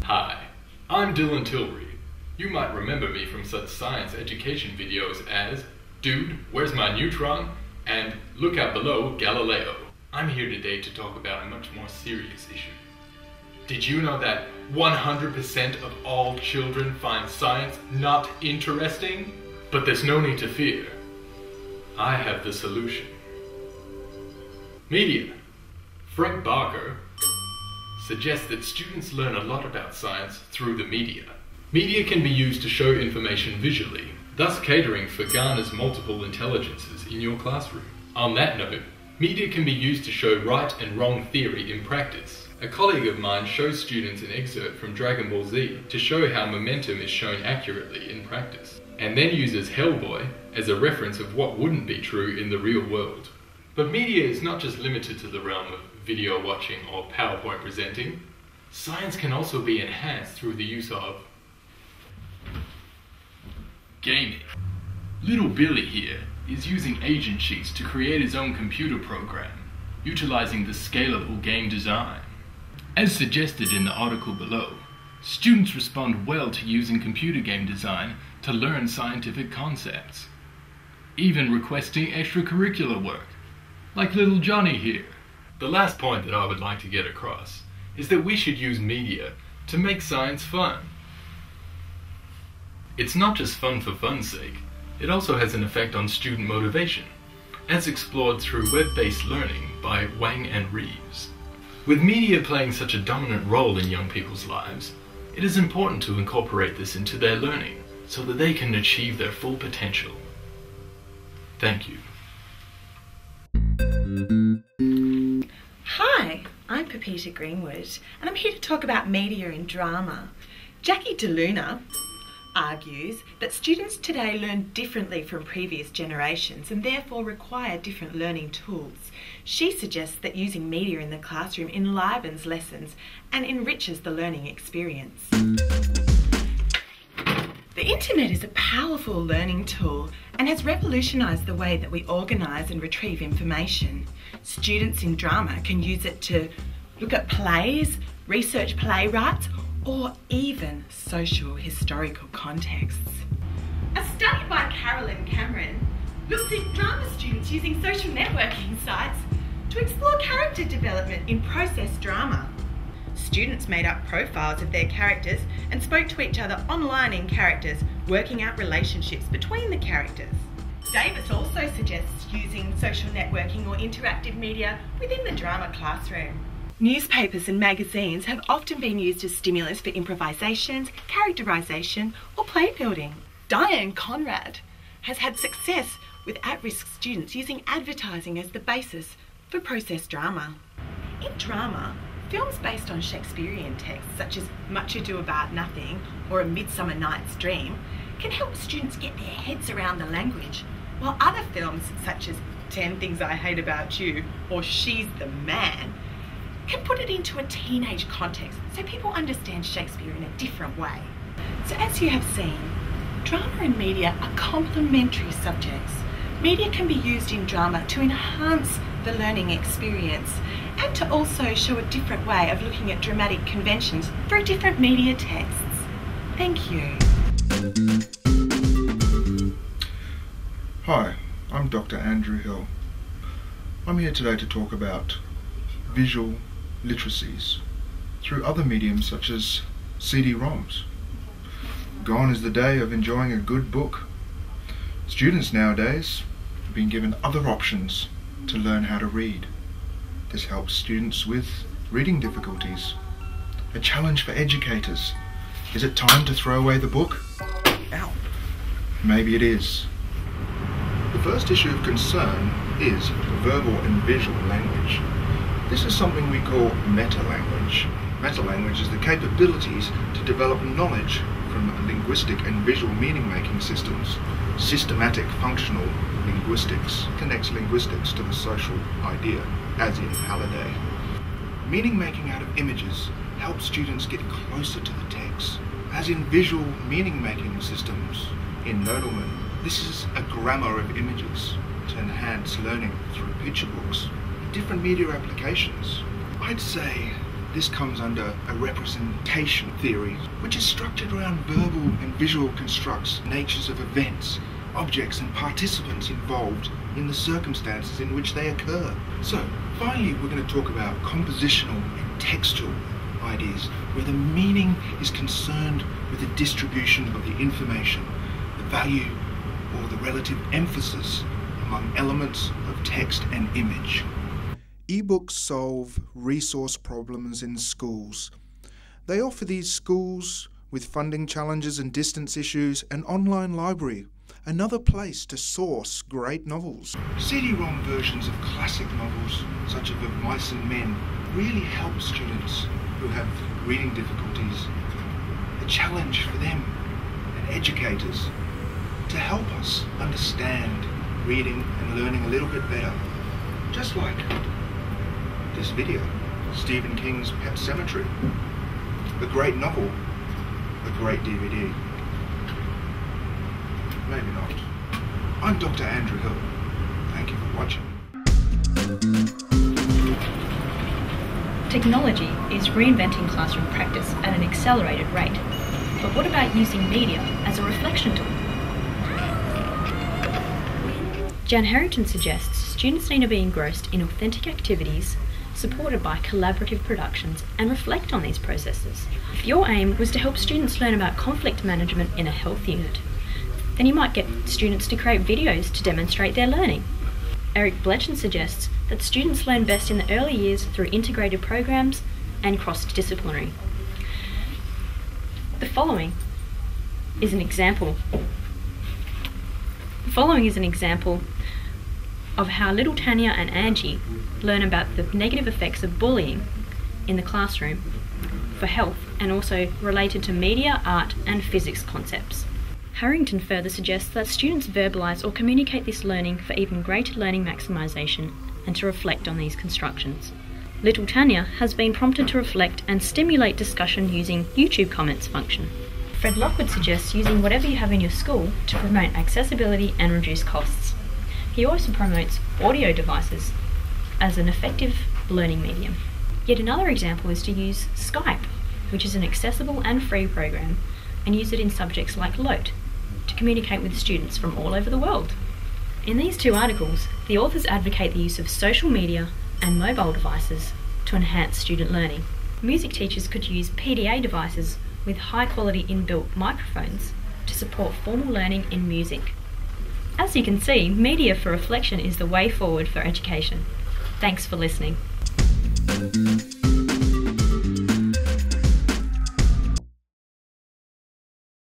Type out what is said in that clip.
Hi, I'm Dylan Tilbury. You might remember me from such science education videos as Dude, Where's My Neutron? And Look Out Below, Galileo. I'm here today to talk about a much more serious issue. Did you know that 100% of all children find science not interesting? But there's no need to fear. I have the solution. Media. Frank Barker suggests that students learn a lot about science through the media. Media can be used to show information visually, thus catering for Garner's multiple intelligences in your classroom. On that note, media can be used to show right and wrong theory in practice. A colleague of mine shows students an excerpt from Dragon Ball Z to show how momentum is shown accurately in practice, and then uses Hellboy as a reference of what wouldn't be true in the real world. But media is not just limited to the realm of video watching or PowerPoint presenting. Science can also be enhanced through the use of gaming. Little Billy here is using agent sheets to create his own computer program, utilizing the Scalable game design. As suggested in the article below, students respond well to using computer game design to learn scientific concepts, even requesting extracurricular work, like little Johnny here. The last point that I would like to get across is that we should use media to make science fun. It's not just fun for fun's sake, it also has an effect on student motivation, as explored through web-based learning by Wang and Reeves. With media playing such a dominant role in young people's lives, it is important to incorporate this into their learning so that they can achieve their full potential. Thank you. Hi, I'm Pepita Greenwood, and I'm here to talk about media in drama. Jackie DeLuna argues that students today learn differently from previous generations and therefore require different learning tools. She suggests that using media in the classroom enlivens lessons and enriches the learning experience. The internet is a powerful learning tool and has revolutionised the way that we organise and retrieve information. Students in drama can use it to look at plays, research playwrights, or even social historical contexts. A study by Carolyn Cameron looks at drama students using social networking sites to explore character development in process drama. Students made up profiles of their characters and spoke to each other online in characters, working out relationships between the characters. Davis also suggests using social networking or interactive media within the drama classroom. Newspapers and magazines have often been used as stimulus for improvisation, characterisation, or play building. Diane Conrad has had success with at-risk students using advertising as the basis for process drama. In drama, films based on Shakespearean texts such as Much Ado About Nothing or A Midsummer Night's Dream can help students get their heads around the language, while other films such as 10 Things I Hate About You or She's the Man can put it into a teenage context so people understand Shakespeare in a different way. So as you have seen, drama and media are complementary subjects. Media can be used in drama to enhance the learning experience and to also show a different way of looking at dramatic conventions through different media texts. Thank you. Hi, I'm Dr. Andrew Hill. I'm here today to talk about visual literacies through other mediums such as CD-ROMs. Gone is the day of enjoying a good book. Students nowadays have been given other options to learn how to read. This helps students with reading difficulties. A challenge for educators. Is it time to throw away the book? Ow. Maybe it is. The first issue of concern is verbal and visual language. This is something we call meta-language. Meta-language is the capabilities to develop knowledge from linguistic and visual meaning-making systems. Systematic functional linguistics connects linguistics to the social idea, as in Halliday. Meaning-making out of images helps students get closer to the text, as in visual meaning-making systems. In Nodelman, this is a grammar of images to enhance learning through picture books. Different media applications. I'd say this comes under a representation theory, which is structured around verbal and visual constructs, natures of events, objects and participants involved in the circumstances in which they occur. So, finally, we're going to talk about compositional and textual ideas, where the meaning is concerned with the distribution of the information, the value or the relative emphasis among elements of text and image. E-books solve resource problems in schools. They offer these schools with funding challenges and distance issues an online library, another place to source great novels. CD-ROM versions of classic novels, such as Of Mice and Men, really help students who have reading difficulties. A challenge for them and educators to help us understand reading and learning a little bit better. Just like this video, Stephen King's Pet Sematary. A great novel, a great DVD. Maybe not. I'm Dr. Andrew Hill. Thank you for watching. Technology is reinventing classroom practice at an accelerated rate. But what about using media as a reflection tool? Jan Harrington suggests students need to be engrossed in authentic activities supported by collaborative productions and reflect on these processes. If your aim was to help students learn about conflict management in a health unit, then you might get students to create videos to demonstrate their learning. Eric Blechen suggests that students learn best in the early years through integrated programs and cross-disciplinary. The following is an example of how little Tanya and Angie learn about the negative effects of bullying in the classroom for health and also related to media, art and physics concepts. Harrington further suggests that students verbalise or communicate this learning for even greater learning maximisation and to reflect on these constructions. Little Tanya has been prompted to reflect and stimulate discussion using YouTube comments function. Fred Lockwood suggests using whatever you have in your school to promote accessibility and reduce costs. He also promotes audio devices as an effective learning medium. Yet another example is to use Skype, which is an accessible and free program, and use it in subjects like LOTE to communicate with students from all over the world. In these two articles, the authors advocate the use of social media and mobile devices to enhance student learning. Music teachers could use PDA devices with high-quality inbuilt microphones to support formal learning in music. As you can see, media for reflection is the way forward for education. Thanks for listening.